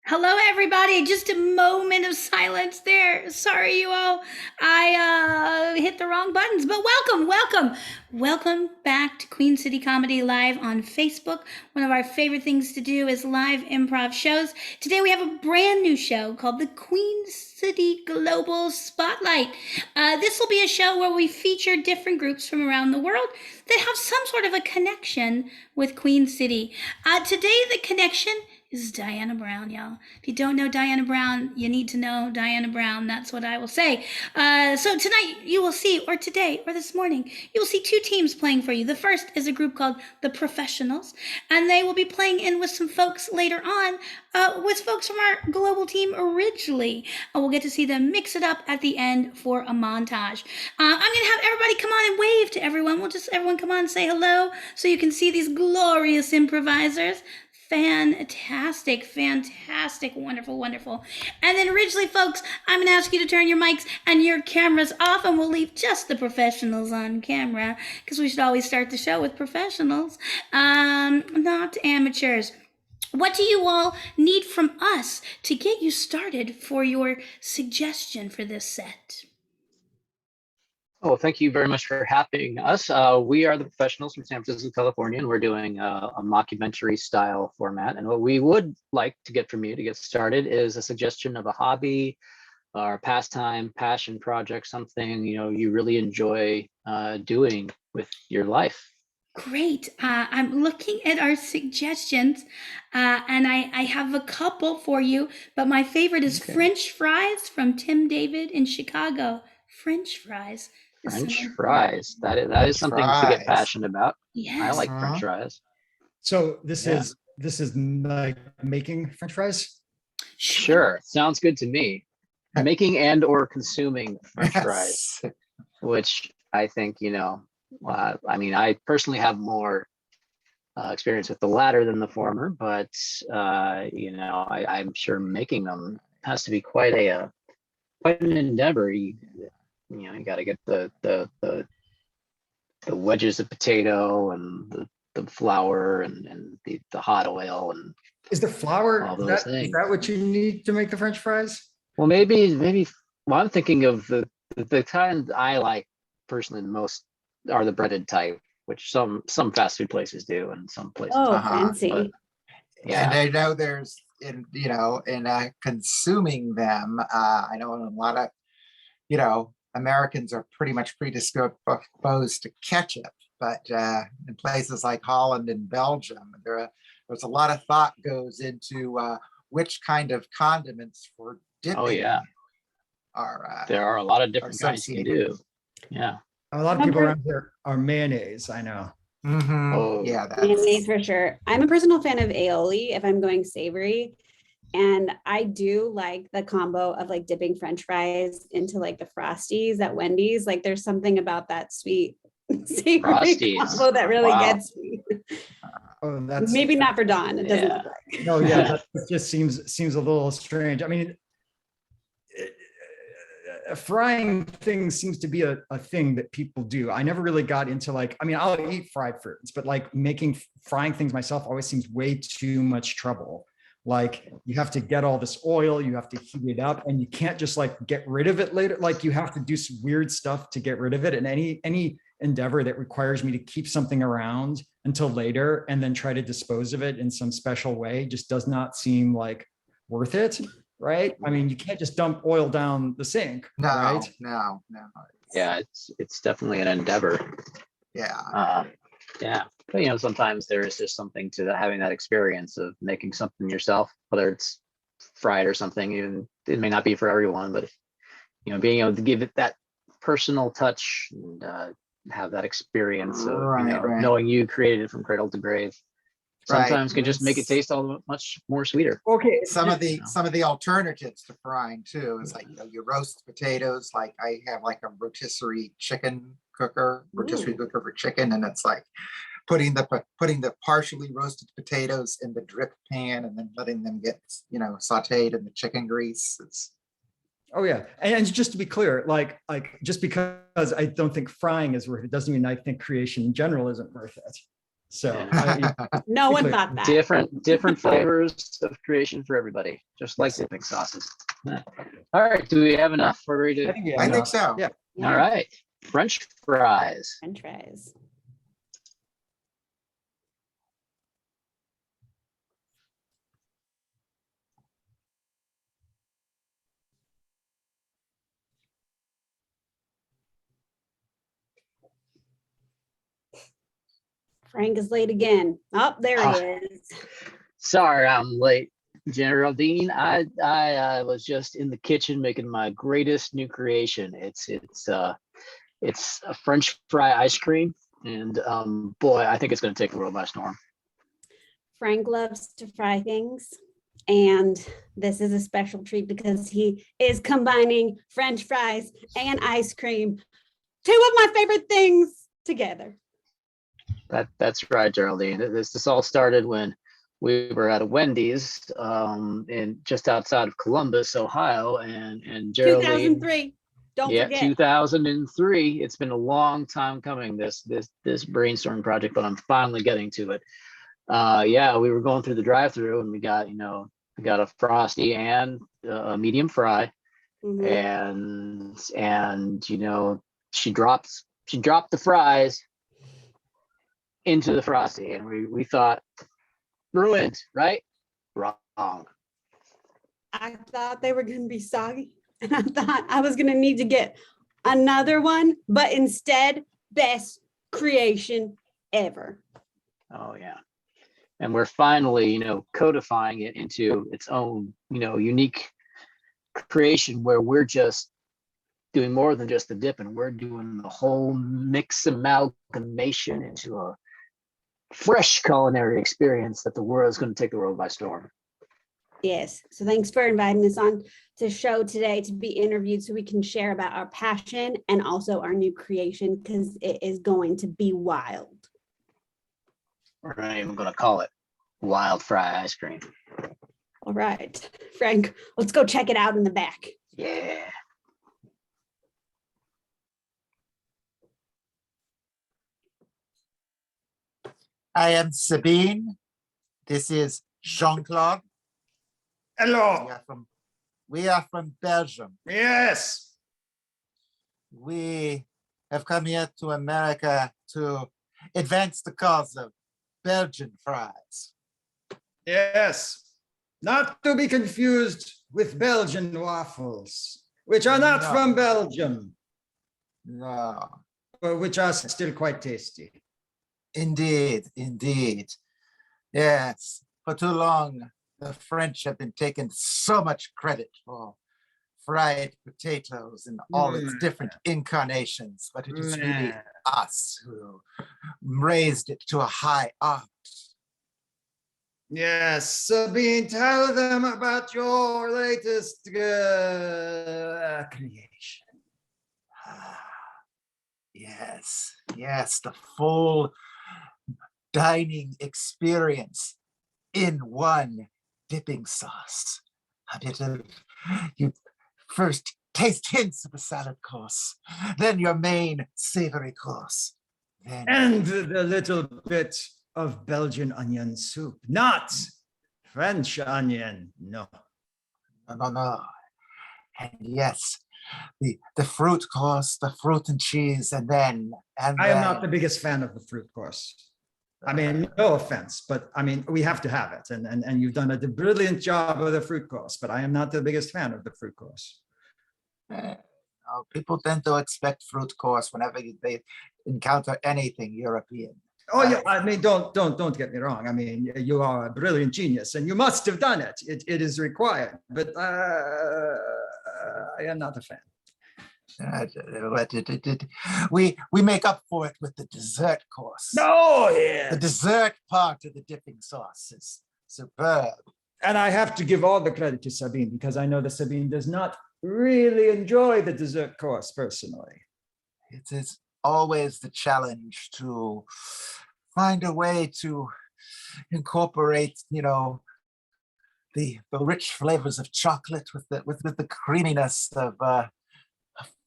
Hello, everybody. Just a moment of silence there. Sorry, you all. I hit the wrong buttons, but welcome back to Queen City Comedy Live on Facebook. One of our favorite things to do is live improv shows. Today we have a brand new show called the Queen City Global Spotlight. This will be a show where we feature different groups from around the world that have some sort of a connection with Queen City. Today, the connection is Diana Brown, y'all. If you don't know Diana Brown, you need to know Diana Brown. That's what I will say. So tonight you will see, or today, or this morning, you will see two teams playing for you. The first is a group called The Professionals, and they will be playing in with some folks later on, with folks from our global team, Ridgeley. We'll get to see them mix it up at the end for a montage. I'm going to have everybody come on and wave to everyone. Everyone come on and say hello so you can see these glorious improvisers. Fantastic, wonderful. And then Ridgeley, folks, I'm going to ask you to turn your mics and your cameras off, and we'll leave just the professionals on camera, because we should always start the show with professionals, not amateurs. What do you all need from us to get you started for your suggestion for this set? Oh, thank you very much for having us. We are the Professionals from San Francisco, California, and we're doing a mockumentary style format. And what we would like to get from you to get started is a suggestion of a hobby or pastime, passion project, something you really enjoy doing with your life. Great. I'm looking at our suggestions, and I have a couple for you, but my favorite is Okay. French fries from Tim David in Chicago. French fries. Is French someone- fries. That is something to get Fries. passionate about. I Yes. like French fries. So Yeah. this is like making French fries. Sure. Sounds good to me. Making and or consuming French fries, Yes. which I think, I mean, I personally have more experience with the latter than the former, but I'm sure making them has to be quite an endeavor. You got to get the wedges of potato and the flour and the hot oil and Is the flour, all is those is things. that what you need to make the French fries? Well, maybe. Well, I'm thinking of the kind I like personally the most are the breaded type, which some fast food places do and some places. Oh, Uh-huh. fancy. But yeah, And I know there's in consuming them. I know a lot of Americans are pretty much predisposed to ketchup, but in places like Holland and Belgium, there's a lot of thought goes into which kind of condiments for dipping. oh yeah, Are there are a lot of different kinds you can do. associated. Yeah. A lot of people Remember- around here are mayonnaise, I know. Oh. Yeah, Mayonnaise that's for sure. I'm a personal fan of aioli if I'm going savory. And I do like the combo of like dipping French fries into like the Frosties at Wendy's. Like there's something about that sweet savory Frosties. combo that really Wow. gets me. Oh, that's Maybe not for Dawn. It doesn't Yeah. look like. no, yeah, that just seems a little strange. I mean, frying things seems to be a thing that people do. I never really got into like, I mean, I'll eat fried foods, but like frying things myself always seems way too much trouble. Like you have to get all this oil, you have to heat it up, and you can't just like get rid of it later. Like you have to do some weird stuff to get rid of it. And any endeavor that requires me to keep something around until later and then try to dispose of it in some special way just does not seem like worth it. Right? I mean, you can't just dump oil down the sink, right? no. Yeah, it's definitely an endeavor. Yeah. Yeah, but sometimes there is just something to having that experience of making something yourself, whether it's fried or something. Even it may not be for everyone, but being able to give it that personal touch and have that experience of Right. knowing you created it from cradle to grave. Right. Sometimes can just make it taste all much more sweeter. Okay. Some of the alternatives to frying too is like you roast potatoes. Like I have like a rotisserie cooker for chicken, and it's like putting the partially roasted potatoes in the drip pan and then letting them get sautéed in the chicken grease. Oh yeah, and just to be clear, like just because I don't think frying is worth it doesn't mean I think creation in general isn't worth it. So No one thought that. Different flavors of creation for everybody, just like dipping sauces. Yeah. All right, do we have enough? We're ready to. I think so. Yeah. Yeah. All right, French fries. French fries. Frank is late again. Oh, there he is. Sorry, I'm late, Geraldine. I was just in the kitchen making my greatest new creation. It's a French fry ice cream, and boy, I think it's going to take the world by storm. Frank loves to fry things, and this is a special treat because he is combining French fries and ice cream, two of my favorite things, together. That's right, Geraldine. This all started when we were at a Wendy's in just outside of Columbus, Ohio, and Geraldine. 2003. Don't Yeah, forget. 2003. It's been a long time coming, this brainstorm project, but I'm finally getting to it. Yeah, we were going through the drive-through and we got a Frosty and a medium fry, Mhm. and she dropped the fries into the Frosty, and we thought ruined, right? Wrong. I thought they were going to be soggy, and I thought I was going to need to get another one, but instead, best creation ever. Oh yeah. And we're finally, codifying it into its own, unique creation where we're just doing more than just the dip, and we're doing the whole mix amalgamation into a fresh culinary experience that the world is going to take the world by storm. Yes. So thanks for inviting us on to show today to be interviewed so we can share about our passion and also our new creation, because it is going to be wild. We're not even going to call it wild fry ice cream. All right, Frank, let's go check it out in the back. Yeah. I am Sabine. This is Jean-Claude. Hello. We are from Belgium. Yes. We have come here to America to advance the cause of Belgian fries. Yes. Not to be confused with Belgian waffles, which are not No. from Belgium, No, but which are still quite tasty. indeed, indeed. Yes, for too long, the French have been taking so much credit for fried potatoes in all its different incarnations, but it is really us who raised it to a high art. Yes, Sabine, tell them about your latest creation. Yes, yes, the full dining experience in one dipping sauce. A bit of, you first taste hints of the salad course, then your main savory course. Then And the little bit of Belgian onion soup, not French onion, no. no. And yes, the fruit course, the fruit and cheese, and then I am not the biggest fan of the fruit course. I mean, no offense, but I mean, we have to have it. And you've done a brilliant job of the fruit course, but I am not the biggest fan of the fruit course. People tend to expect fruit course whenever they encounter anything European. Oh yeah, I mean, don't get me wrong. I mean, you are a brilliant genius, and you must have done it. It is required, but I am not a fan. We make up for it with the dessert course. Oh yeah. The dessert part of the dipping sauce is superb. And I have to give all the credit to Sabine, because I know that Sabine does not really enjoy the dessert course personally. It is always the challenge to find a way to incorporate, the rich flavors of chocolate with the creaminess of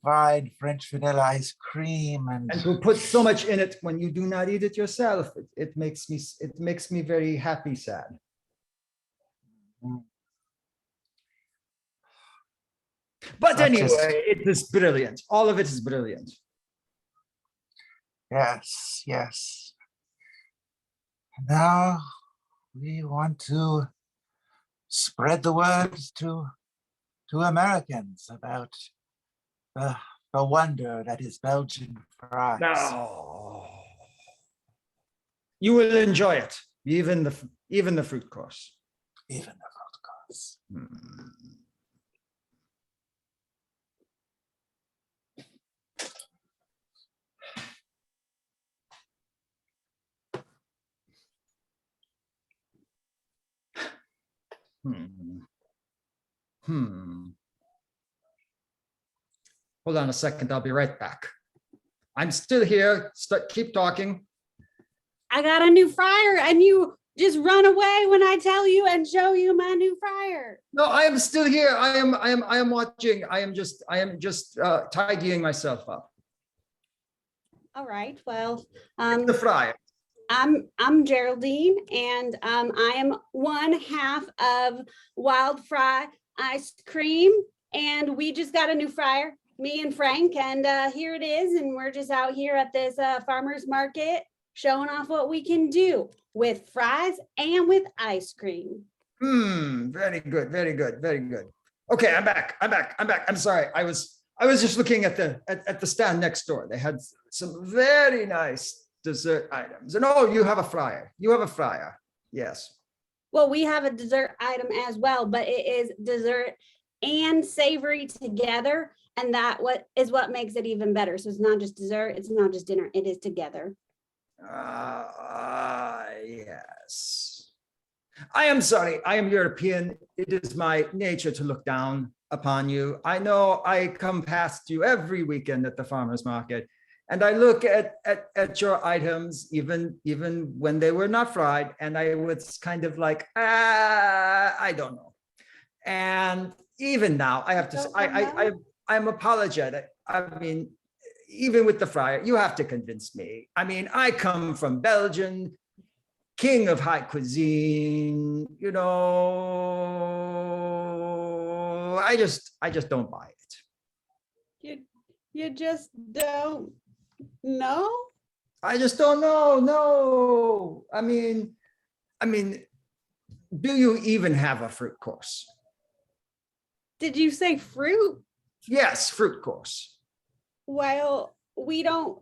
fine French vanilla ice cream, and to put so much in it when you do not eat it yourself, it makes me very happy, sad. But anyway, it is brilliant. All of it is brilliant. yes. Now we want to spread the word to Americans about the wonder that is Belgian fries. No. You will enjoy it, even the fruit course. Even the fruit course. Hold on a second, I'll be right back. I'm still here. Keep talking. I got a new fryer, and you just run away when I tell you and show you my new fryer. No, I am still here. I am watching. I am just tidying myself up. All right. Well, The fryer. I'm Geraldine, and I am one half of Wild Fry Ice Cream, and we just got a new fryer, me and Frank, and here it is, and we're just out here at this farmer's market showing off what we can do with fries and with ice cream. Very good, very good, very good. Okay, I'm back. I'm sorry. I was just looking at the stand next door. They had some very nice dessert items. And oh, you have a fryer. You have a fryer. Yes. Well, we have a dessert item as well, but it is dessert and savory together. And that what makes it even better. So it's not just dessert, it's not just dinner, it is together. Yes. I am sorry. I am European. It is my nature to look down upon you. I know I come past you every weekend at the farmer's market, and I look at your items, even when they were not fried, and I was kind of like, I don't know. And even now, I have to say, I'm apologetic. I mean, even with the fryer, you have to convince me. I mean, I come from Belgium, king of high cuisine, you know, I just don't buy it. You just don't know? I just don't know. No. I mean, do you even have a fruit course? Did you say fruit? Yes, fruit course. Well, we don't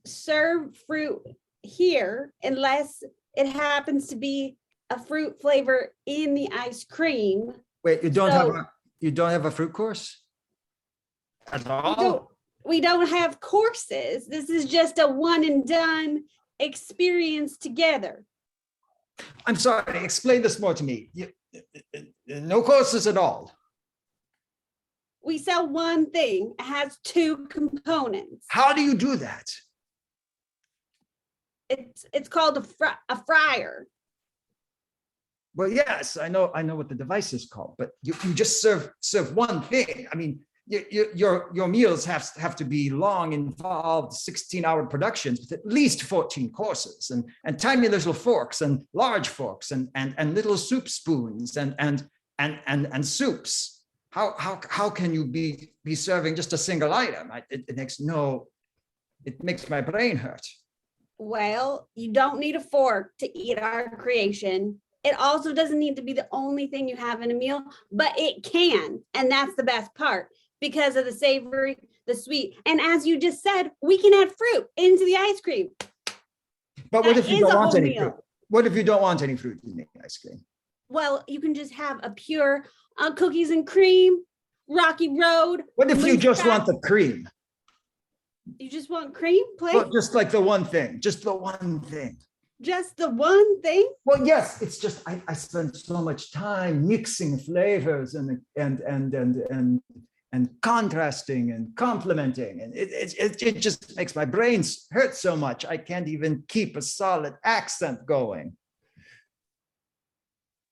serve fruit here unless it happens to be a fruit flavor in the ice cream. Wait, you don't have a fruit course at all? We don't have courses. This is just a one and done experience together. I'm sorry, explain this more to me. No courses at all. We sell one thing. It has two components. How do you do that? It's called a fryer. Well, yes, I know what the device is called, but you just serve one thing. I mean, your meals have to be long, involved, 16-hour productions with at least 14 courses and tiny little forks and large forks and little soup spoons and soups. How can you be serving just a single item? It makes my brain hurt. Well, you don't need a fork to eat our creation. It also doesn't need to be the only thing you have in a meal, but it can. And that's the best part because of the savory, the sweet. And as you just said, we can add fruit into the ice cream. But what if you don't want any fruit? What if you don't want any fruit in the ice cream? Well, you can just have a pure cookies and cream, Rocky Road. What if you just want the cream? You just want cream, please? Well, just like the one thing, just the one thing. Just the one thing? Well, yes, it's just I spend so much time mixing flavors and contrasting and complementing, and it just makes my brain hurt so much I can't even keep a solid accent going.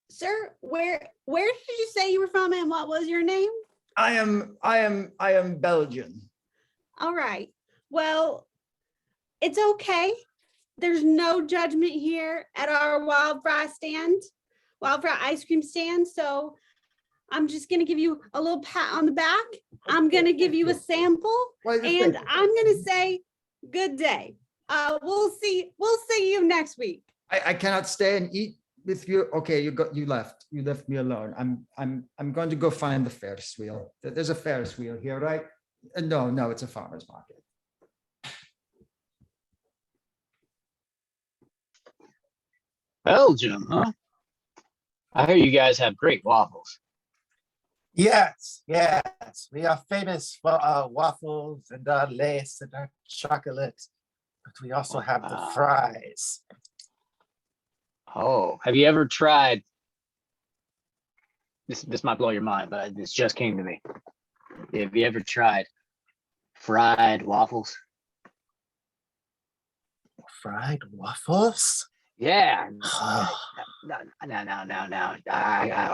Sir, where did you say you were from and what was your name? I am Belgian. All right. Well, it's okay. There's no judgment here at our wild fry ice cream stand. So I'm just going to give you a little pat on the back. I'm going to give you a sample and I'm going to say good day. We'll see you next week. I cannot stay and eat with you. Okay, you left me alone. I'm going to go find the Ferris wheel. There's a Ferris wheel here, right? No, it's a farmer's market. Belgium, huh? I hear you guys have great waffles. Yes. We are famous for our waffles and our lace and our chocolate, but we also have the fries. Oh, have you ever tried? This might blow your mind, but this just came to me. Have you ever tried fried waffles? Fried waffles? Yeah. No.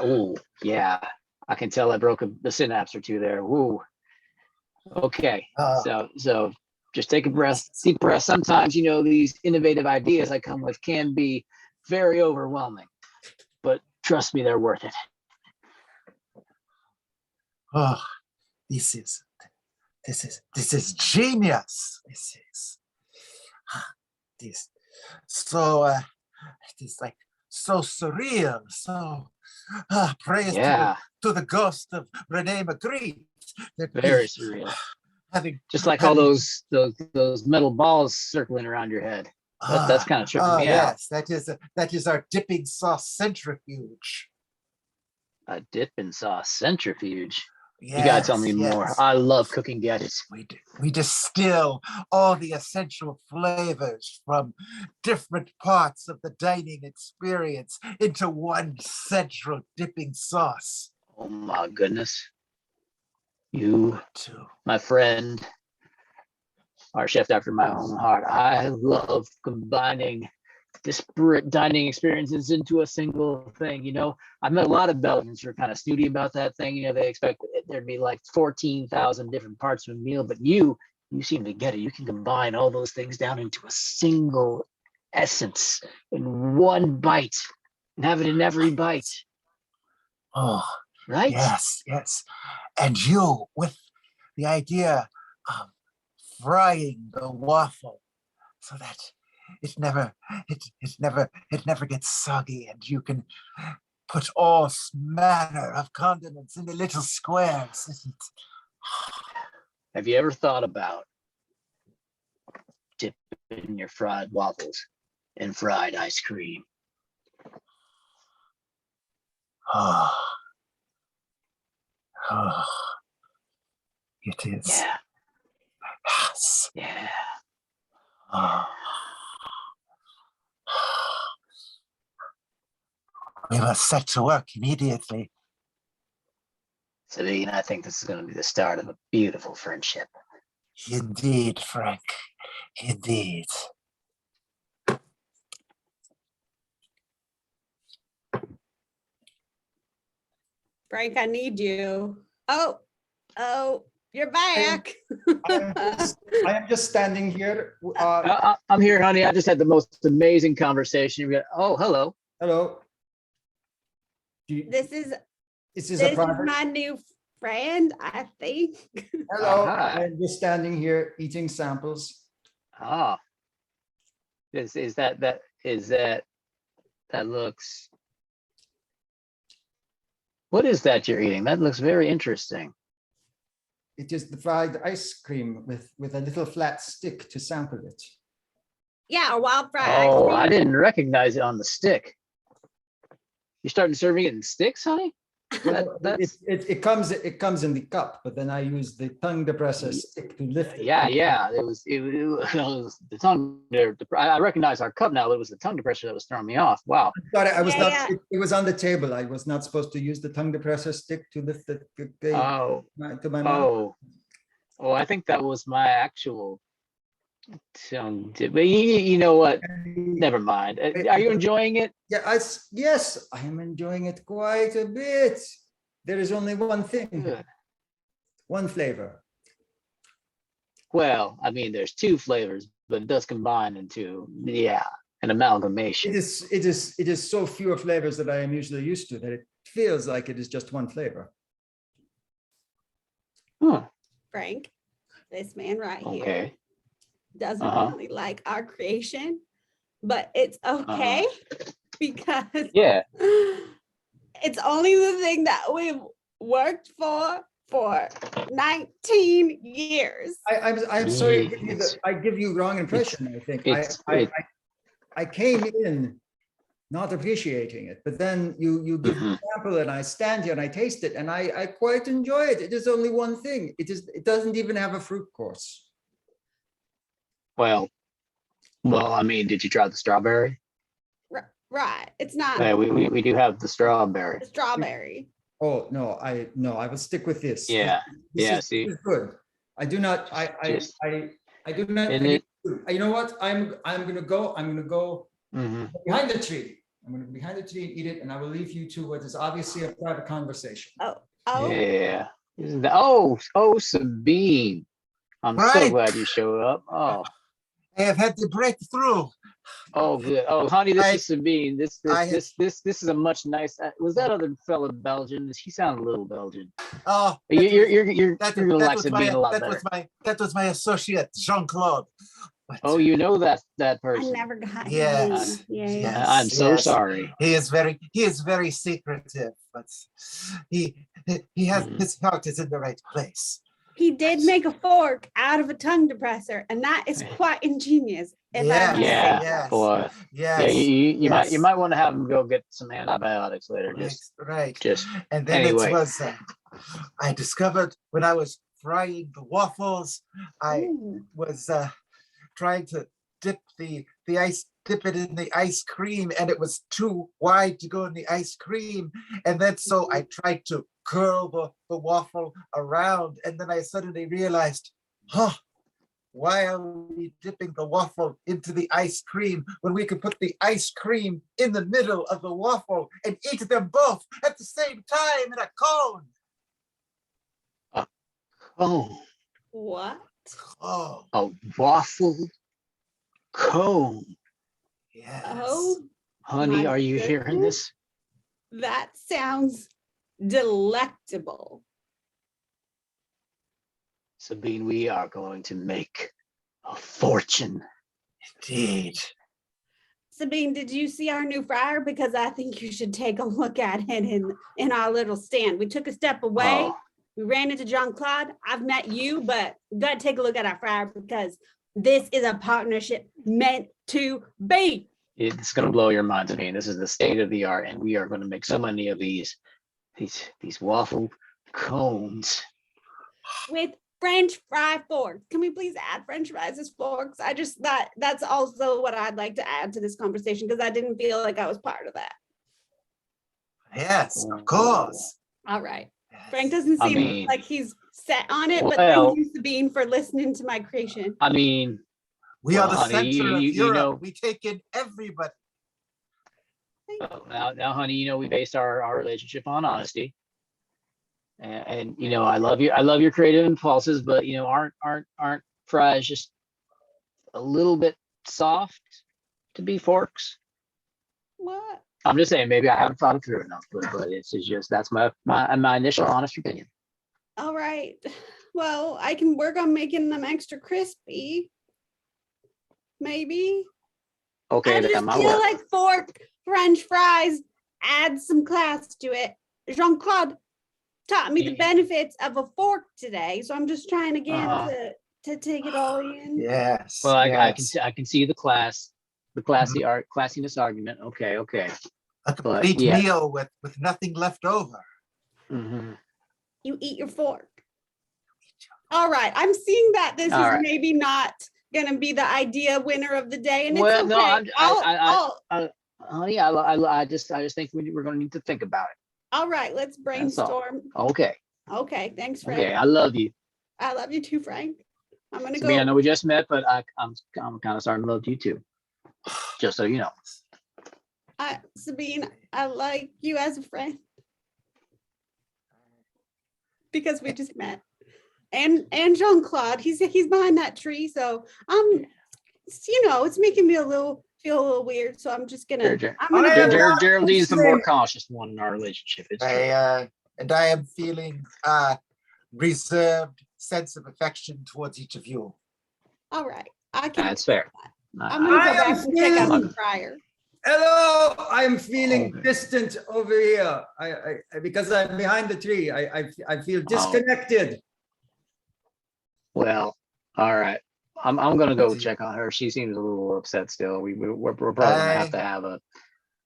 Oh, yeah. I can tell I broke the synapse or two there. Woo. Okay. So just take a deep breath. Sometimes, these innovative ideas I come with can be very overwhelming, but trust me, they're worth it. Oh, this is genius. This so it is like so surreal. So praise to the ghost of Rene Magritte. Very surreal. Having just like all those metal balls circling around your head. That's kind of tripping me out. Yes, that is our dipping sauce centrifuge. A dipping sauce centrifuge. Yes, You gotta tell me more. yes. I love cooking gadgets. We distill all the essential flavors from different parts of the dining experience into one central dipping sauce. Oh my goodness. You, Too. my friend, are chef after my own heart. I love combining disparate dining experiences into a single thing. You know, I've met a lot of Belgians who are kind of snooty about that thing. You know, they expect there'd be like 14,000 different parts of a meal, but you seem to get it. You can combine all those things down into a single essence in one bite and have it in every bite. Oh, right? yes, yes. And you with the idea of frying the waffle so that it never gets soggy, and you can put all manner of condiments into little squares. Have you ever thought about dipping your fried waffles in fried ice cream? Oh, oh, it is. Yeah, Yes. yeah. Oh. We must set to work immediately. Sabine, I think this is going to be the start of a beautiful friendship. Indeed, Frank. Indeed. Frank, I need you. Oh, you're back. I am just standing here. I'm here, honey. I just had the most amazing conversation. Oh, hello. Hello. This is a private. my new friend, I think. Hello. Hi. I'm just standing here eating samples. Ah, that looks. What is that you're eating? That looks very interesting. It is the fried ice cream with a little flat stick to sample it. Yeah, a wild fried ice Oh, cream. I didn't recognize it on the stick. You starting serving it in sticks, honey? It comes in the cup, but then I use the tongue depressor stick to lift it. Yeah. It was the tongue. I recognize our cup now. It was the tongue depressor that was throwing me off. Wow. Sorry, I was Yeah, not. yeah. It was on the table. I was not supposed to use the tongue depressor stick to lift it to my mouth. Oh, I think that was my actual tongue. But you know what? Never mind. Are you enjoying it? Yeah, yes, I am enjoying it quite a bit. There is only one thing, Good. one flavor. Well, I mean, there's two flavors, but it does combine into an amalgamation. It is so few flavors that I am usually used to that it feels like it is just one flavor. Huh. Frank, this man right here Okay. doesn't Uh-huh. really like our creation, but it's okay because Yeah. it's only the thing that we've worked for 19 years. I'm sorry, I give you wrong impression. I think I came in not appreciating it, but then you give the sample and I stand here and I taste it and I quite enjoy it. It is only one thing. It doesn't even have a fruit course. Well, I mean, did you try the strawberry? Right. It's not Yeah, we do have the strawberry. strawberry. Oh no, I will stick with this. Yeah. This See. is good. I do not. I do not. You know what? I'm gonna go. Mhm. Behind the tree. I'm going to be behind the tree and eat it, and I will leave you to what is obviously a private conversation. Oh, Yeah. Sabine. I'm so Right. glad you showed up. Oh, I have had to break through. good. Oh, honey, this I- is Sabine. This is a much nice. Was that other fellow Belgian? He sounded a little Belgian. Oh, You're gonna like Sabine a lot better. that was my associate, Jean-Claude. But Oh, you know that I person. never got Yes, him. Yeah. yes. I'm so yes. sorry. He is very secretive, but he has his heart is in the right place. he did make a fork out of a tongue depressor, and that is quite ingenious. If I Yes, must say. Yeah, yes, boy. Yeah, yes. you might yes. want to have him go get some antibiotics later. Right. Just And then anyway. it was, I discovered when I was frying the waffles, I Ooh. was trying to dip it in the ice cream, and it was too wide to go in the ice cream. And then so I tried to curl the waffle around, and then I suddenly realized, why are we dipping the waffle into the ice cream when we could put the ice cream in the middle of the waffle and eat them both at the same time in a cone? Oh, What? Oh, a waffle cone. yes. Oh, Honey, my are you hearing goodness. this? That sounds delectable. Sabine, we are going to make a fortune. Indeed. Sabine, did you see our new fryer? Because I think you should take a look at it in our little stand. We took a step away. Oh, We ran into Jean-Claude. I've met you, but you got to take a look at our fryer because this is a partnership meant to be. it's going to blow your mind, Sabine. This is the state of the art, and we are going to make so many of these waffle cones. With French fry forks. Can we please add French fries as forks? I just thought that's also what I'd like to add to this conversation because I didn't feel like I was part of that. Yes, of course. All right. Yes. Frank doesn't I seem mean, like he's set on it, but well- thank you, Sabine, for listening to my creation. I mean, We are the honey, center of you Europe. know, We take in everybody. now, honey, we based our relationship on honesty. And I love your creative impulses, but aren't fries just a little bit soft to be forks? What? I'm just saying, maybe I haven't thought it through enough, but it's just that's my initial honest opinion. All right. Well, I can work on making them extra crispy. Maybe. Okay, I just that might feel work. like fork French fries add some class to it. Jean-Claude taught me the benefits of a fork today, so I'm just trying again to take it all in. Yes. Well, I yes. can see the classiness argument. Okay. A complete yeah. meal with nothing left over. Mm-hmm. You eat your fork. All right, I'm seeing that this All is right. maybe not gonna be the idea winner of the day, and it's Well, okay. no, honey, I just think we're going to need to think about it. All right, let's brainstorm. Okay. Okay, thanks, Frank. Okay. I love you. I love you too, Frank. I'm gonna Sabine, I go. know we just met, but I'm kind of starting to love you too. Just so you know. Sabine, I like you as a friend because we just met. And Jean-Claude, he's behind that tree, so it's making me feel a little weird. So I'm just gonna. Geraldine's the more cautious one in our relationship. It's true. And I am feeling reserved sense of affection towards each of you. All right, I can. That's fair. I'm gonna go back and check out the fryer. Hello, I'm feeling Okay. distant over here. I because I'm behind the tree. I feel disconnected. Well, all right. I'm gonna go check on her. She seems a little upset still. We're probably gonna have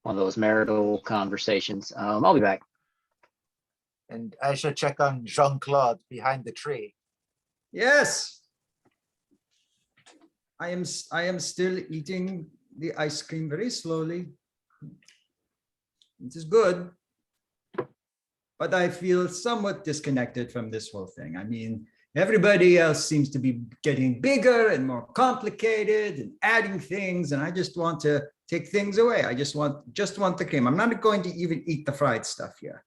one of those marital conversations. I'll be back. And I should check on Jean-Claude behind the tree. Yes. I am still eating the ice cream very slowly. It is good. But I feel somewhat disconnected from this whole thing. I mean, everybody else seems to be getting bigger and more complicated and adding things, and I just want to take things away. I just want the cream. I'm not going to even eat the fried stuff here.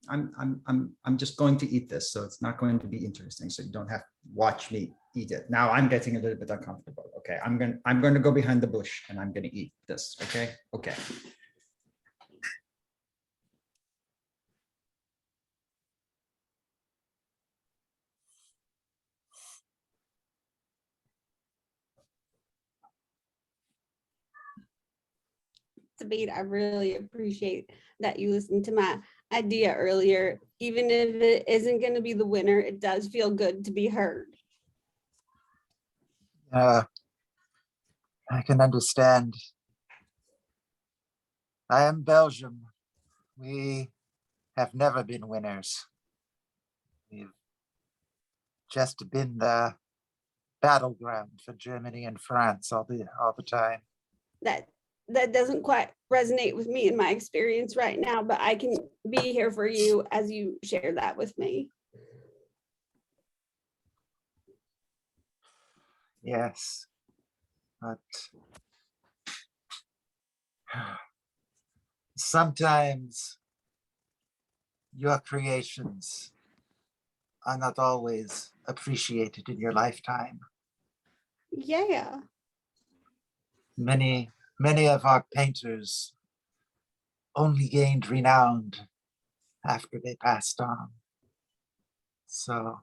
I'm just going to eat this, so it's not going to be interesting. So you don't have to watch me eat it. Now I'm getting a little bit uncomfortable. Okay, I'm going to go behind the bush and I'm going to eat this. Okay. Sabine, I really appreciate that you listened to my idea earlier. Even if it isn't going to be the winner, it does feel good to be heard. I can understand. I am Belgium. We have never been winners. We've just been the battleground for Germany and France all the time. That doesn't quite resonate with me in my experience right now, but I can be here for you as you share that with me. Yes, but sometimes your creations are not always appreciated in your lifetime. Yeah. Many of our painters only gained renown after they passed on. So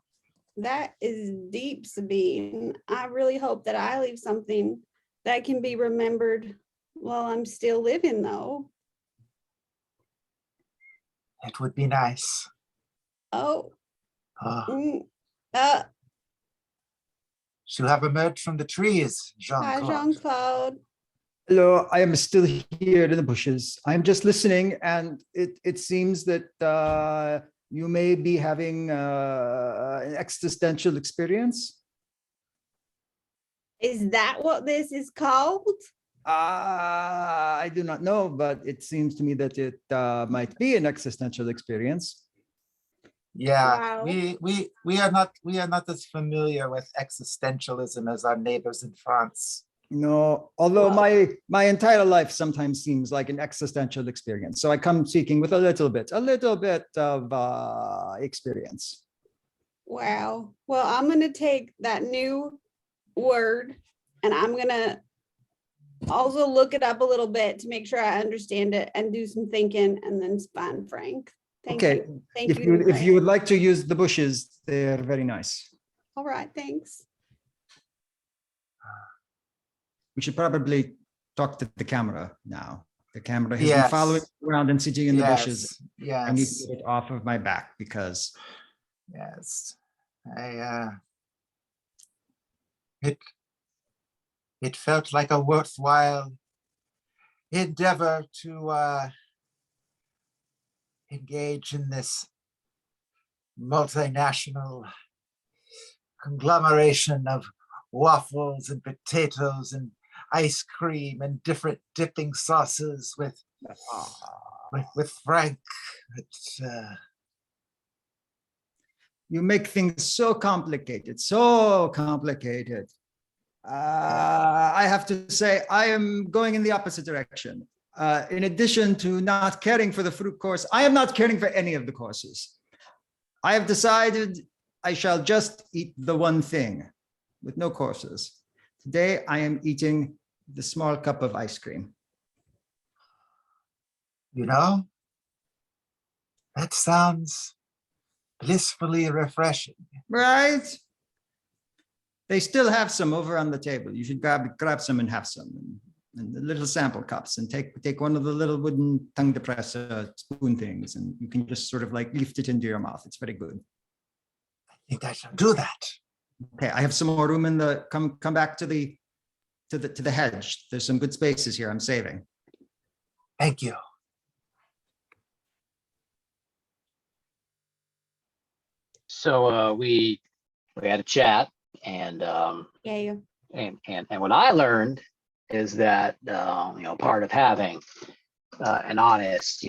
That is deep, Sabine. I really hope that I leave something that can be remembered while I'm still living, though. it would be nice. Oh, Oh, uh, you have emerged from the trees, hi, Jean-Claude. Jean-Claude. Hello, I am still here in the bushes. I'm just listening, and it seems that you may be having an existential experience. Is that what this is called? I do not know, but it seems to me that it might be an existential experience. Yeah, Wow. we are not as familiar with existentialism as our neighbors in France. No, although Wow. my entire life sometimes seems like an existential experience. So I come seeking with a little bit of experience. Wow. Well, I'm going to take that new word and I'm going to also look it up a little bit to make sure I understand it and do some thinking and then find Frank. Thank Okay, you. Thank if you. if you would like to use the bushes, they're very nice. All right. Thanks. We should probably talk to the camera now. The camera has been Yes. following around and sitting in the bushes. I need to Yes, get it off of my back because yes. It felt like a worthwhile endeavor to engage in this multinational conglomeration of waffles and potatoes and ice cream and different dipping sauces with Frank. you make things so complicated, so complicated. I have to say, I am going in the opposite direction. In addition to not caring for the fruit course, I am not caring for any of the courses. I have decided I shall just eat the one thing with no courses. Today, I am eating the small cup of ice cream. You know, that sounds blissfully refreshing. Right? They still have some over on the table. You should grab some and have some. And the little sample cups, and take one of the little wooden tongue depressor spoon things, and you can just sort of like lift it into your mouth. It's very good. I think I shall do that. Okay, I have some more room in the come back to the hedge. There's some good spaces here. I'm saving. Thank you. So we had a chat, and Yeah. and what I learned is that part of having an honest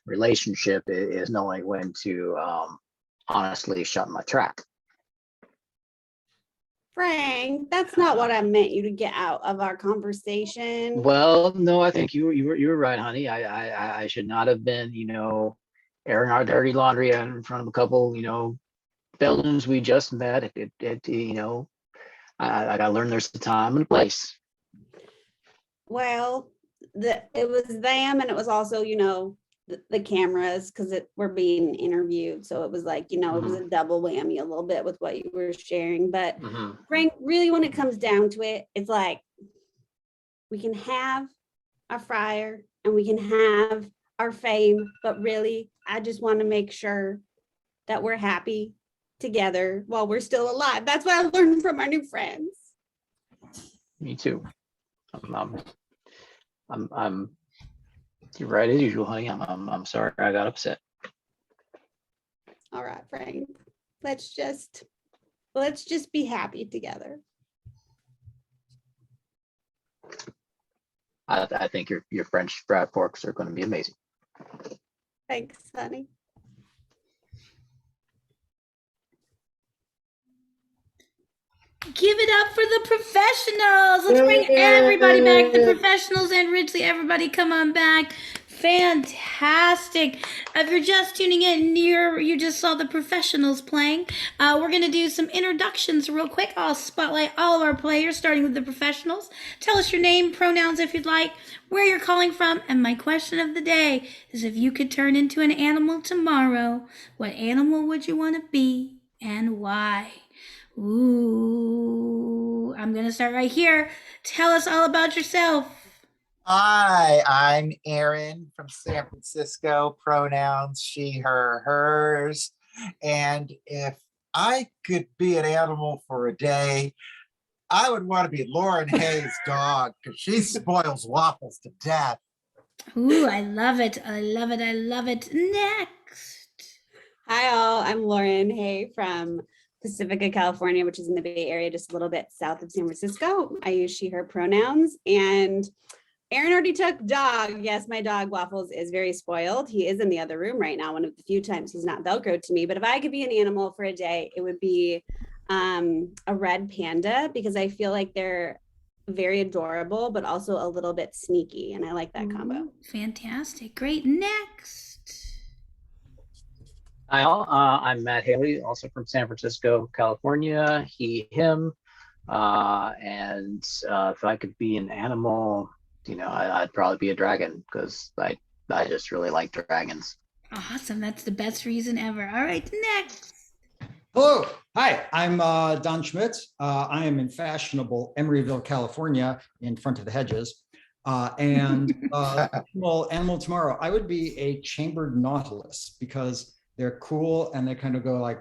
relationship is knowing when to honestly shut my trap. Frank, that's not what I meant you to get out of our conversation. Well, no, I think you were right, honey. I should not have been airing our dirty laundry in front of a couple Belgians we just met. I gotta learn there's a time and a place. Well, it was them, and it was also, the cameras, because we're being interviewed. So it was like, it was a double whammy a little bit with what you were sharing. But Frank, really, when it comes down to it, it's like we can have our fryer and we can have our fame, but really I just want to make sure that we're happy together while we're still alive. That's what I learned from our new friends. Me too. I'm you're right as usual, honey. I'm sorry I got upset. All right, Frank. Let's just be happy together. I think your French fried porks are going to be amazing. Thanks, honey. Give it up for the professionals. Let's bring everybody back. The professionals and Ridgeley, everybody come on back. Fantastic. If you're just tuning in, you just saw the professionals playing. We're going to do some introductions real quick. I'll spotlight all of our players, starting with the professionals. Tell us your name, pronouns if you'd like, where you're calling from, and my question of the day is, if you could turn into an animal tomorrow, what animal would you want to be and why? Ooh, I'm going to start right here. Tell us all about yourself. Hi, I'm Aaron from San Francisco. Pronouns she, her, hers. And if I could be an animal for a day, I would want to be Lauren Hayes' dog because she spoils waffles to death. Ooh, I love it. I love it. I love it. Next. Hi, all. I'm Lauren Hay from Pacifica, California, which is in the Bay Area, just a little bit south of San Francisco. I use she, her pronouns. And Aaron already took dog. Yes, my dog Waffles is very spoiled. He is in the other room right now. One of the few times he's not Velcroed to me. But if I could be an animal for a day, it would be a red panda, because I feel like they're very adorable, but also a little bit sneaky. And I like that combo. Ooh, fantastic. Great. Next. Hi all, I'm Matt Haley, also from San Francisco, California. He, him, and if I could be an animal, I'd probably be a dragon because I just really like dragons. Awesome. That's the best reason ever. All right. Next. Hello. Hi, I'm Don Schmitz. I am in fashionable Emeryville, California, in front of the hedges. Animal tomorrow, I would be a chambered nautilus because they're cool and they kind of go like,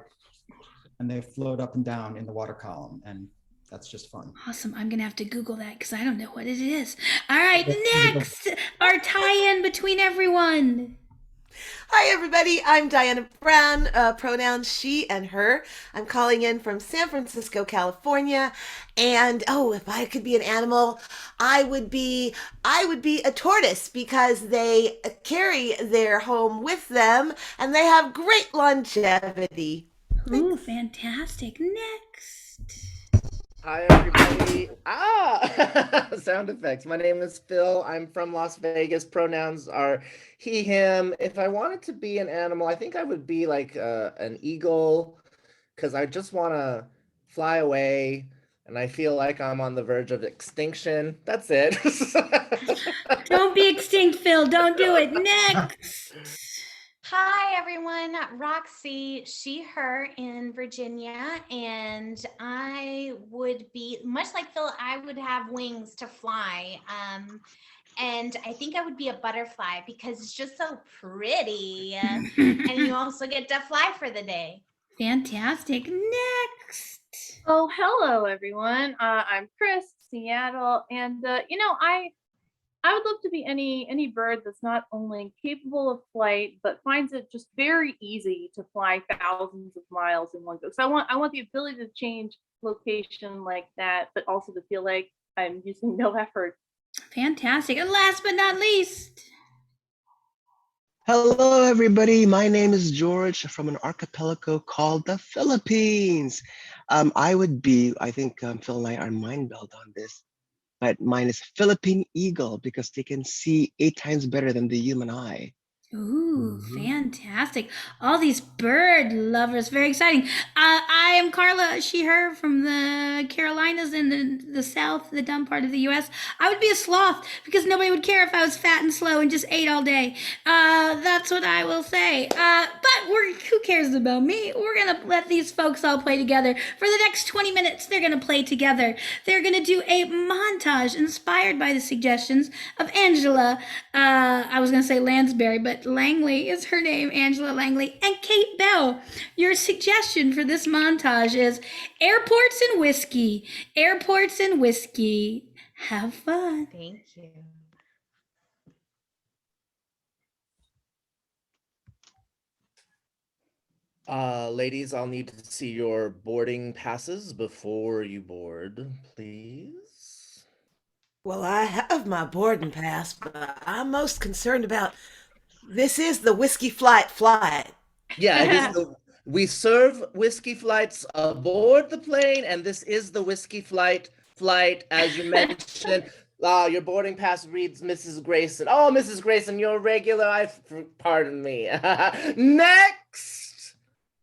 and they float up and down in the water column, and that's just fun. Awesome. I'm going to have to Google that because I don't know what it is. All right. Next. Our tie-in between everyone. Hi, everybody. I'm Diana Brown, pronouns she and her. I'm calling in from San Francisco, California. And if I could be an animal, I would be a tortoise because they carry their home with them and they have great longevity. Ooh, fantastic. Next. Hi, everybody. Sound effects. My name is Phil. I'm from Las Vegas. Pronouns are he, him. If I wanted to be an animal, I think I would be like an eagle because I just want to fly away and I feel like I'm on the verge of extinction. That's it. Don't be extinct, Phil. Don't do it. Next. Hi, everyone. Roxy, she, her in Virginia. And I would be, much like Phil, I would have wings to fly. And I think I would be a butterfly because it's just so pretty. And you also get to fly for the day. Fantastic. Next. Oh, hello, everyone. I'm Chris, Seattle. And, I would love to be any bird that's not only capable of flight, but finds it just very easy to fly thousands of miles in one go. So I want the ability to change location like that, but also to feel like I'm using no effort. Fantastic. And last but not least. Hello, everybody. My name is George from an archipelago called the Philippines. I think Phil and I are mind meld on this, but mine is Philippine eagle because they can see 8 times better than the human eye. Ooh, fantastic. All these bird lovers. Very exciting. I am Carla, she, her, from the Carolinas in the South, the dumb part of the U.S. I would be a sloth because nobody would care if I was fat and slow and just ate all day. That's what I will say. But who cares about me? We're going to let these folks all play together. For the next 20 minutes, they're going to play together. They're going to do a montage inspired by the suggestions of Angela. I was going to say Lansbury, but Langley is her name, Angela Langley, and Kate Bell. Your suggestion for this montage is airports and whiskey. Airports and whiskey. Have fun. Thank you. Ladies, I'll need to see your boarding passes before you board, please. Well, I have my boarding pass, but I'm most concerned about this is the whiskey flight. Yeah, it is we serve whiskey flights aboard the plane, and this is the whiskey flight, as you mentioned. Your boarding pass reads Mrs. Grayson. Oh, Mrs. Grayson, you're regular. Pardon me. Next!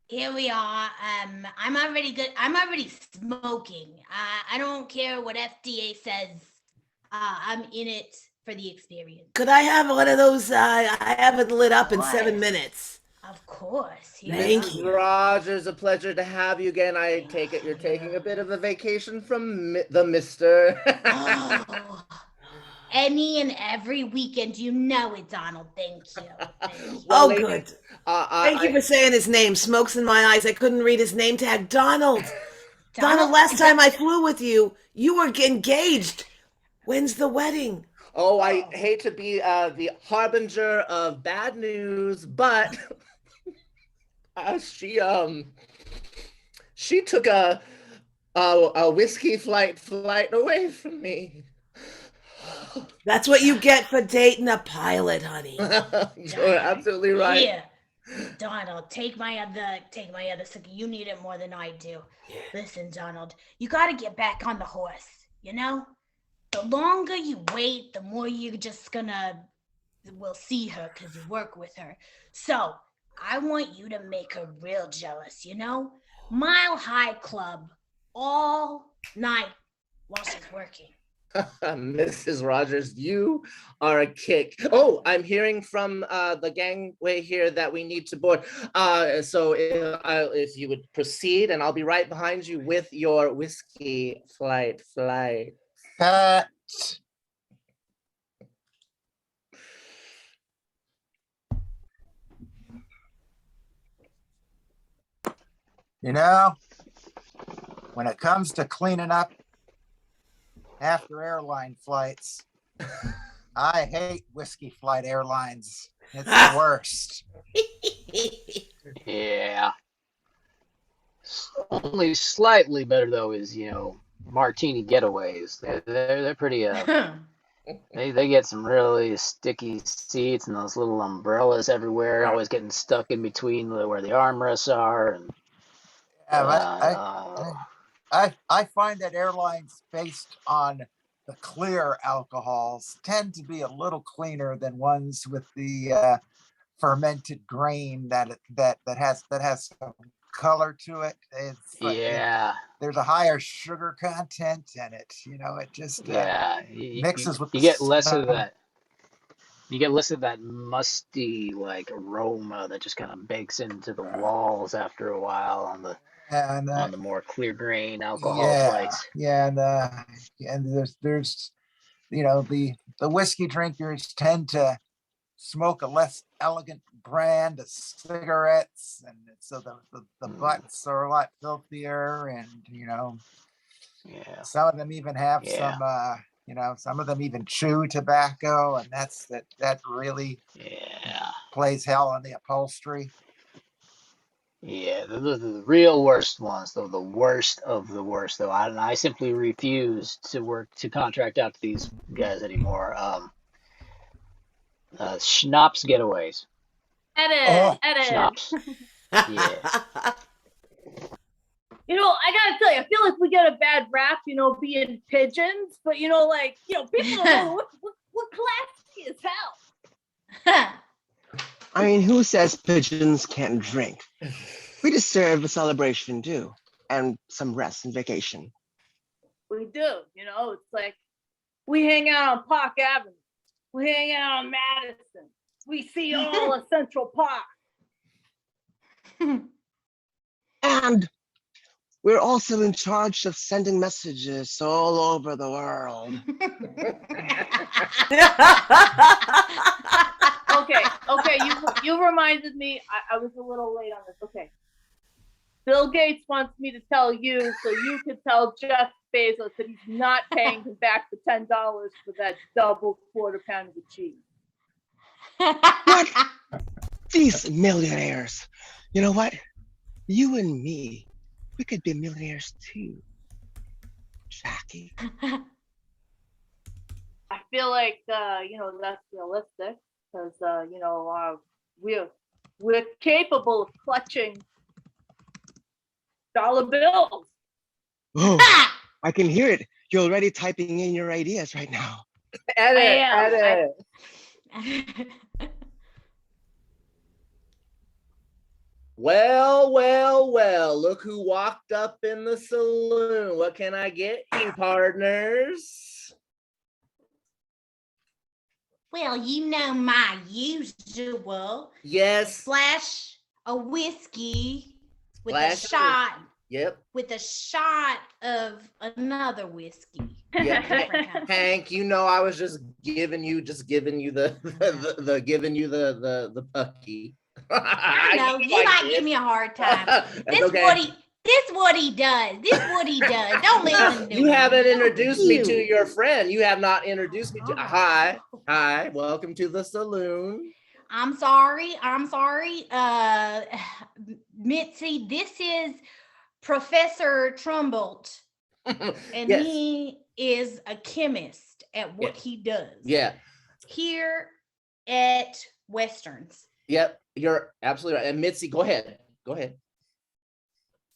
Here we are. I'm already good. I'm already smoking. I don't care what FDA says. I'm in it for the experience. Could I have one of those? I haven't lit up in What? 7 minutes. Of course. Here Thank we you. go. Rogers, a pleasure to have you again. I take it you're taking a bit of a vacation from the mister. Oh, any and every weekend, you know it, Donald. Thank you. Thank you. Oh, lady, good. Thank you for saying his name. Smoke's in my eyes. I couldn't read his name tag. Donald. Donald, last time I flew with you, you were engaged. When's the wedding? Oh, I hate to be the harbinger of bad news, but she took a whiskey flight away from me. That's what you get for dating a pilot, honey. You're absolutely right. Here, Donald, take my other cigar. You need it more than I do. Yeah. Listen, Donald, you got to get back on the horse. You know, the longer you wait, the more you're just will see her because you work with her. So I want you to make her real jealous. You know, Mile High Club all night while she's working. Mrs. Rogers, you are a kick. Oh, I'm hearing from the gangway here that we need to board. So if you would proceed, and I'll be right behind you with your whiskey flight. Cut. You know, when it comes to cleaning up after airline flights, I hate whiskey flight airlines. It's the worst. Yeah. Only slightly better though is, martini getaways. They're pretty they get some really sticky seats and those little umbrellas everywhere, always getting stuck in between where the armrests are. And I find that airlines based on the clear alcohols tend to be a little cleaner than ones with the fermented grain that has some color to it. It's there's a higher sugar content in it. It just mixes with. You get less of that. You get less of that musty aroma that just kind of bakes into the walls after a while on the more clear grain alcohol flights. Yeah, and there's the whiskey drinkers tend to smoke a less elegant brand of cigarettes, and so the butts are a lot filthier, and some of them even have some of them even chew tobacco, and that really plays hell on the upholstery. Yeah, the real worst ones, though, the worst of the worst, though. I simply refuse to contract out to these guys anymore. Schnapps getaways. Edit. Schnapps. Yeah. I gotta tell you, I feel like we get a bad rap, being pigeons, but people don't know what classy as hell. I mean, who says pigeons can't drink? We deserve a celebration too, and some rest and vacation. We do, it's like we hang out on Park Avenue. We hang out on Madison. We see all of Central Park. And we're also in charge of sending messages all over the world. Okay, You reminded me. I was a little late on this. Okay. Bill Gates wants me to tell you so you could tell Jeff Bezos that he's not paying him back the $10 for that double quarter pound of cheese. What? These millionaires. You know what? You and me, we could be millionaires too, Jackie. I feel like that's realistic because we're capable of clutching dollar bills. Oh, I can hear it. You're already typing in your ideas right now. Edit. Well, look who walked up in the saloon. What can I get you, partners? Well, you know my usual. Yes. Splash a whiskey with Splash a of shot. Yep. With a shot of another whiskey. Yep. Different kind. Hank, you know I was just giving you the pucky. I know you might give me a hard time. This okay. what he does. Don't listen to You him. haven't introduced me to your friend. You have not introduced me to. Hi. Welcome to the saloon. I'm sorry. Mitzi, this is Professor Trumbolt, and Yes. he is a chemist at what he does. Yeah. Here at Westerns. Yep. You're absolutely right. And Mitzi, go ahead.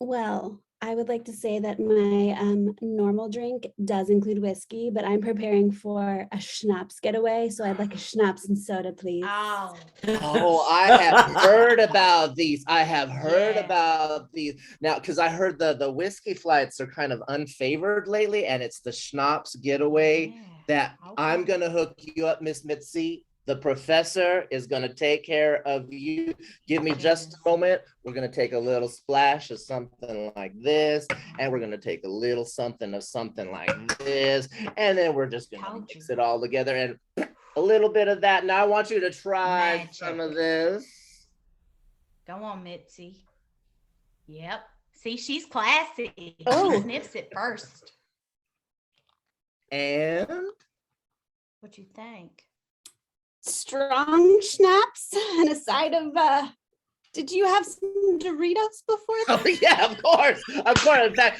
Well, I would like to say that my normal drink does include whiskey, but I'm preparing for a schnapps getaway. So I'd like a schnapps and soda, please. Oh, I have heard about these. About these now because I heard the whiskey flights are kind of unfavored lately, and it's the schnapps getaway that I'm gonna hook you up, Miss Mitzi. The professor is going to take care of you. Give me just a moment. We're going to take a little splash of something like this, and we're going to take a little something of something like this, and then we're just going to mix it all together and a little bit of that. Now I want you to try some of this. Go on, Mitzi. Yep. See, she's classy. Oh. She sniffs it first. And what you think? Strong schnapps and a side of did you have some Doritos before that? Oh yeah, of course. In fact,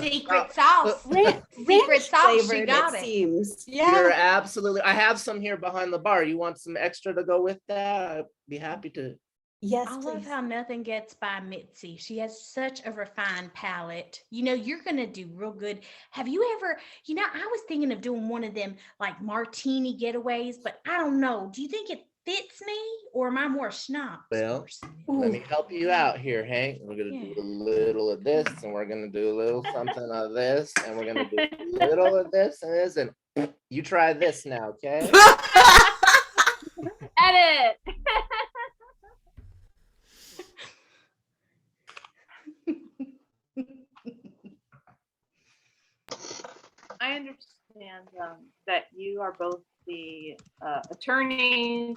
secret sauce. Secret sauce. Flavored, She got it it. seems. You're absolutely. I have some here behind the bar. You want some extra to go with that? I'd be happy to. Yes, I please. love how nothing gets by Mitzi. She has such a refined palate. You know, you're going to do real good. Have you ever, I was thinking of doing one of them like martini getaways, but I don't know. Do you think it fits me or am I more schnapps? Well, let me help you out here, Hank. We're going to do a little of this and we're going to do a little something of this and we're going to do a little of this and this and you try this now, okay? Edit. I understand that you are both the attorneys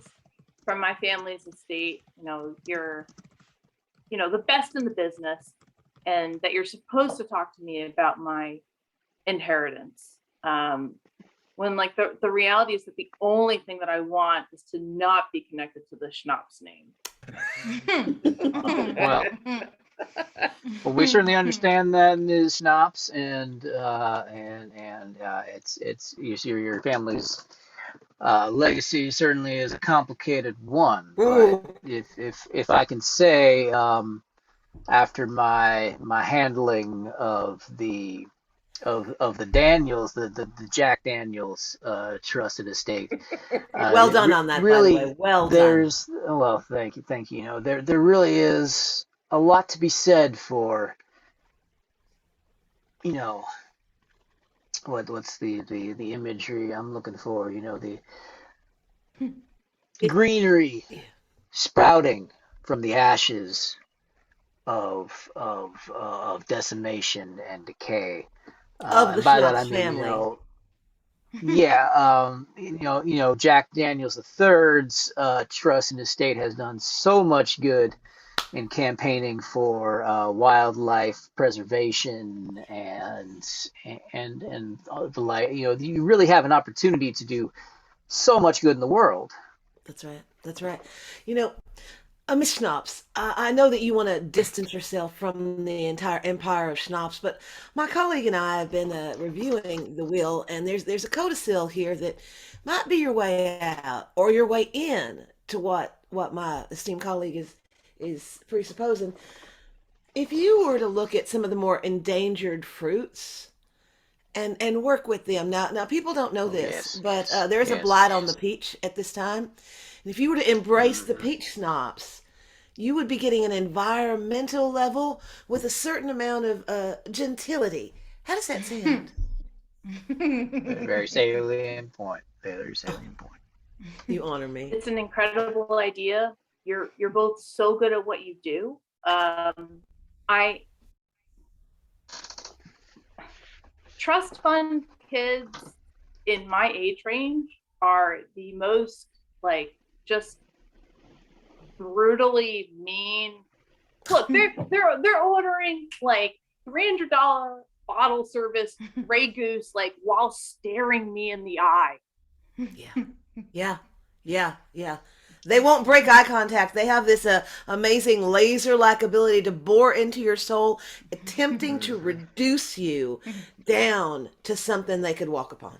from my family's estate. You're, the best in the business, and that you're supposed to talk to me about my inheritance. When the reality is that the only thing that I want is to not be connected to the schnapps name. Well, we certainly understand that, Ms. Schnapps, and it's your family's legacy certainly is a complicated one. But if I can say, after my handling of the Daniels, the Jack Daniels trusted estate. Well done on that, really, by the way. Well done. Well, thank you. There really is a lot to be said for, what's the imagery I'm looking for? The greenery sprouting from the ashes of decimation and decay. Of the by that I Schnapps mean, family. Yeah, Jack Daniels III's trust in his state has done so much good in campaigning for wildlife preservation and the like. You really have an opportunity to do so much good in the world. That's right. That's right. You know, Miss Schnapps, I know that you want to distance yourself from the entire empire of Schnapps, but my colleague and I have been reviewing the will, and there's a codicil here that might be your way out or your way in to what my esteemed colleague is presupposing. If you were to look at some of the more endangered fruits and work with them now people don't know Oh, this, yes, but yes, there is a yes. blight on the peach at this time, and if you were to embrace the Mhm. peach schnapps, you would be getting an environmental level with a certain amount of gentility. How does that sound? Very salient point. Very Oh, salient point. you honor me. It's an incredible idea. You're both so good at what you do. I trust fund kids in my age range are the most like just brutally mean. Look, they're ordering like $300 bottle service Grey Goose like while staring me in the eye. Yeah, yeah, yeah. They won't break eye contact. They have this amazing laser-like ability to bore into your soul, attempting to Mhm. reduce you down to something they could walk upon.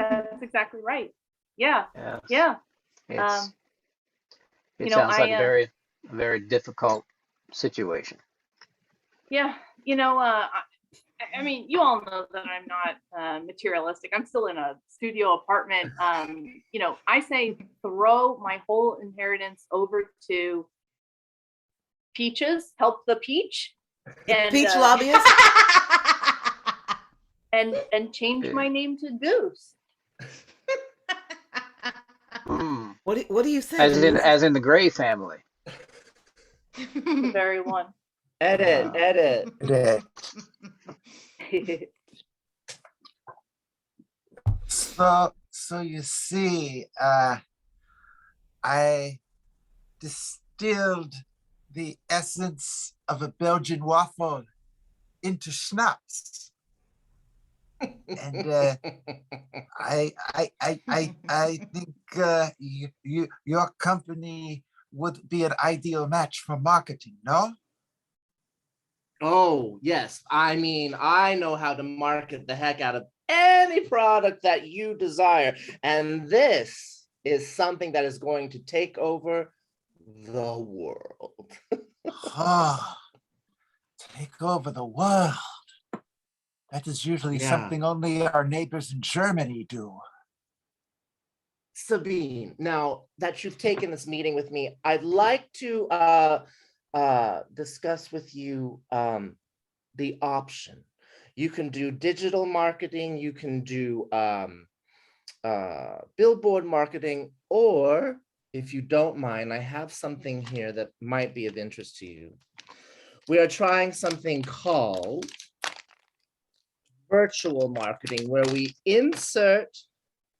That's exactly right. Yeah, Yes. yeah. It's You it know, sounds like a very difficult situation. yeah, I mean, you all know that I'm not materialistic. I'm still in a studio apartment. I say throw my whole inheritance over to Peaches, help the peach, and Peach lobbyist. and change my name to Goose. Hmm. What do you think? As in the Gray family. The very one. Edit. So you see, I distilled the essence of a Belgian waffle into schnapps. And I think your company would be an ideal match for marketing, no? Oh, yes. I mean, I know how to market the heck out of any product that you desire. And this is something that is going to take over the world. Oh, take over the world. That is usually Yeah. something only our neighbors in Germany do. Sabine, now that you've taken this meeting with me, I'd like to discuss with you the option. You can do digital marketing, you can do billboard marketing, or if you don't mind, I have something here that might be of interest to you. We are trying something called virtual marketing, where we insert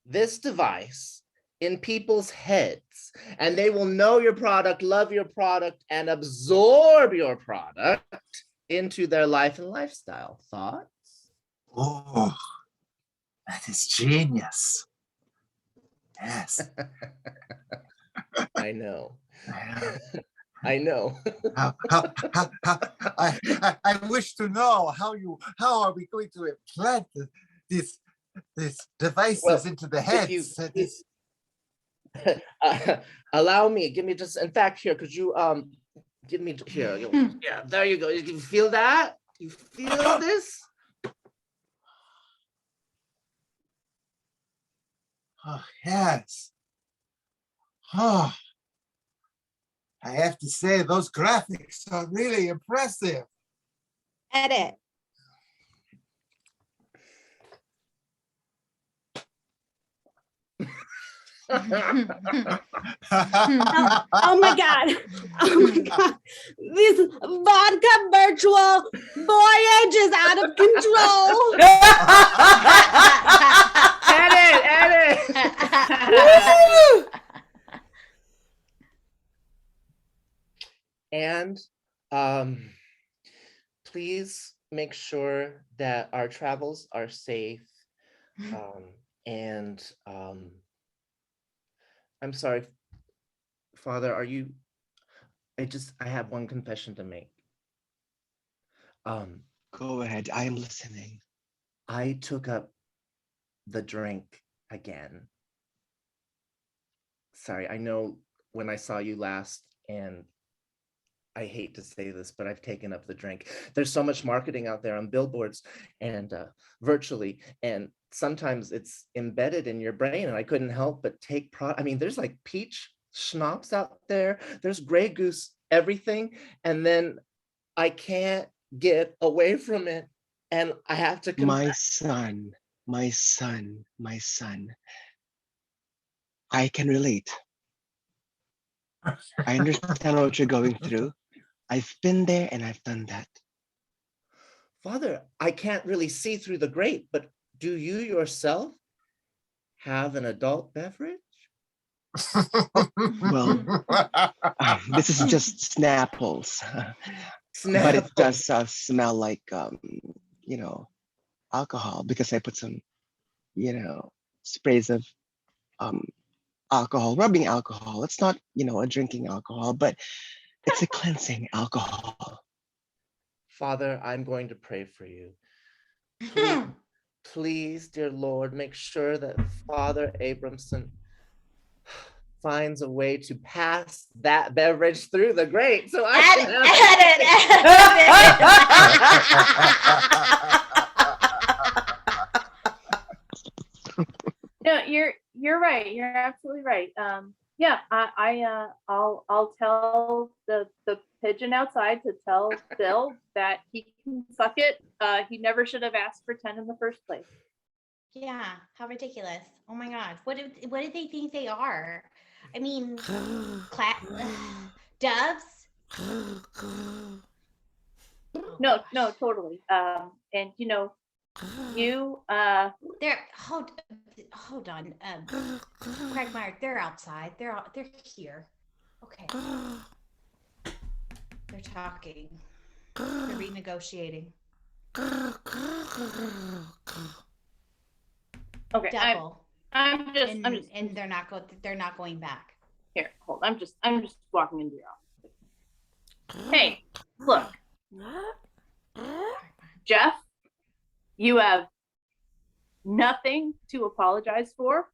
this device in people's heads, and they will know your product, love your product, and absorb your product into their life and lifestyle. Thoughts? Oh, that is genius. Yes. I know. I know. I wish to know how are we going to implant these devices into the heads? Allow me, give me just, in fact, here, could you give me here? Yeah, there you go. You feel that? You feel this? Oh, yes. Oh, I have to say those graphics are really impressive. Edit. Oh my God. Oh my God. This vodka virtual voyage is out of control. Edit. Woo! And please make sure that our travels are safe. And I'm sorry, Father, I have one confession to make. Go ahead. I am listening. I took up the drink again. Sorry, I know when I saw you last, and I hate to say this, but I've taken up the drink. There's so much marketing out there on billboards and virtually, and sometimes it's embedded in your brain, and I couldn't help but take I mean, there's like peach schnapps out there. There's Grey Goose everything, and then I can't get away from it, and I have to My confess. son, my son, my son. I can relate. I understand what you're going through. I've been there and I've done that. Father, I can't really see through the grate, but do you yourself have an adult beverage? Well, this is just Snapples, but it does smell like, you know, alcohol because I put some, you know, sprays of alcohol, rubbing alcohol. It's not, you know, a drinking alcohol, but it's a cleansing alcohol. Father, I'm going to pray for you. Please, please, dear Lord, make sure that Father Abramson finds a way to pass that beverage through the grate so I can No, you're right. You're absolutely right. Yeah, I'll tell the pigeon outside to tell Bill that he can suck it. He never should have asked for 10 in the first place. Yeah, how ridiculous. Oh my God. What do they think they are? I mean, doves? No, totally. And you know, They're hold on. Quagmire, they're outside. They're here. Okay. They're talking. They're renegotiating. okay. Double. I'm just and they're not going back. Here, hold. I'm just walking into your office. Hey, look. Jeff, you have nothing to apologize for.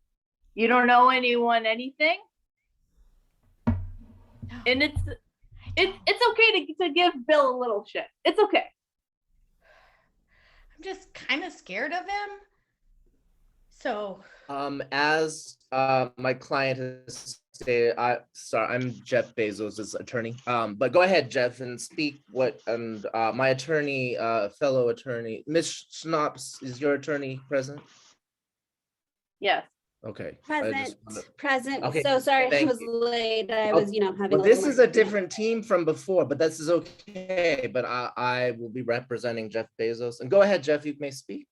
You don't owe anyone anything. And it's okay to give Bill a little shit. It's okay. I'm just kind of scared of him. So as my client has stated, I'm Jeff Bezos' attorney. But go ahead, Jeff, and speak my attorney, fellow attorney, Ms. Schnapps, is your attorney present? Yes. Okay. Present. Okay, So sorry I thank was you. late. I was, having Well, a this little is a more- different team from before, but this is okay. But I will be representing Jeff Bezos. And go ahead, Jeff, you may speak.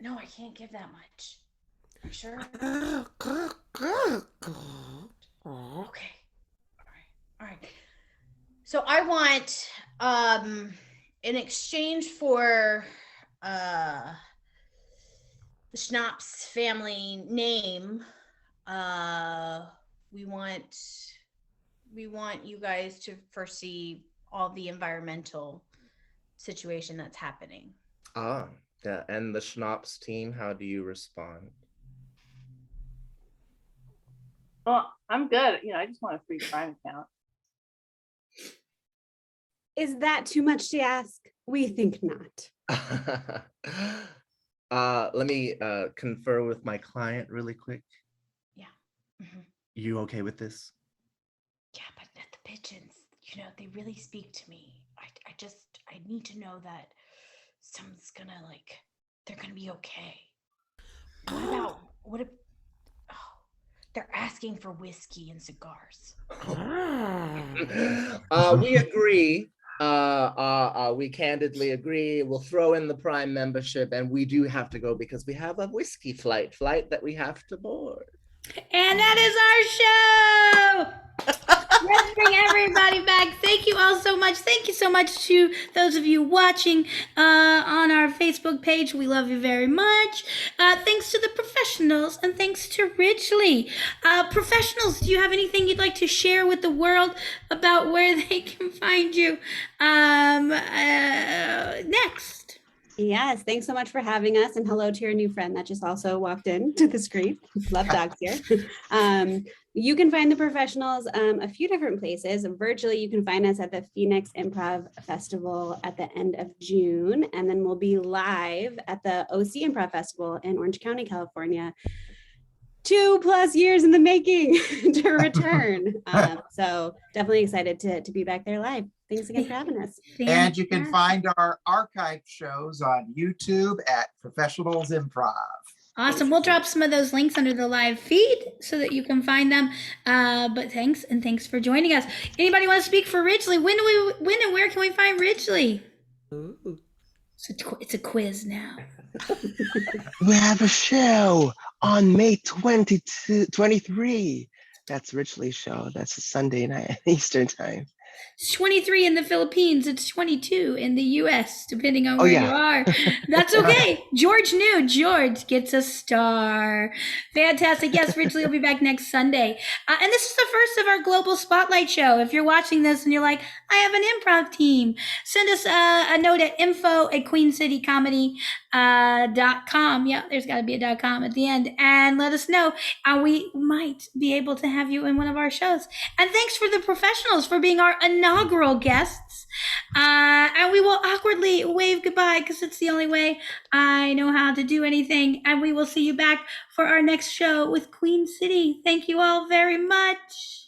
no, I can't give that much. Are you sure? Okay. All right. So I want in exchange for the Schnapps family name, we want you guys to foresee all the environmental situation that's happening. Yeah. And the Schnapps team, how do you respond? Well, I'm good. I just want a free Prime account. Is that too much to ask? We think not. Let me confer with my client really quick. Yeah. Mm-hmm. You okay with this? Yeah, but the pigeons, they really speak to me. I need to know that someone's gonna they're gonna be okay. what if they're asking for whiskey and cigars? We agree. We candidly agree. We'll throw in the Prime membership, and we do have to go because we have a whiskey flight that we have to board. And that is our show. Let's bring everybody back. Thank you all so much. Thank you so much to those of you watching on our Facebook page. We love you very much. Thanks to the professionals and thanks to Ridgeley. Professionals, do you have anything you'd like to share with the world about where they can find you next? Yes, thanks so much for having us, and hello to your new friend that just also walked into the screen. Love dogs here. You can find the professionals a few different places. Virtually, you can find us at the Phoenix Improv Festival at the end of June, and then we'll be live at the OC Improv Festival in Orange County, California. 2+ years in the making to return. So definitely excited to be back there live. Thanks again for having us. And you can find our archive shows on YouTube at Professionals Improv. Awesome. We'll drop some of those links under the live feed so that you can find them. But thanks for joining us. Anybody want to speak for Ridgeley? When and where can we find Ridgeley? Ooh. It's a quiz now. We have a show on May 23. That's Ridgeley's show. That's a Sunday night Eastern time. It's 23 in the Philippines. It's 22 in the US, depending on where you are. That's okay. George knew. George gets a star. Fantastic. Yes, Ridgeley will be back next Sunday. And this is the first of our Global Spotlight show. If you're watching this and you're like, I have an improv team, send us a note at info@queencitycomedy.com. Yeah, there's got to be a .com at the end. And let us know. We might be able to have you in one of our shows. And thanks for the professionals for being our inaugural guests. And we will awkwardly wave goodbye because it's the only way I know how to do anything. And we will see you back for our next show with Queen City. Thank you all very much.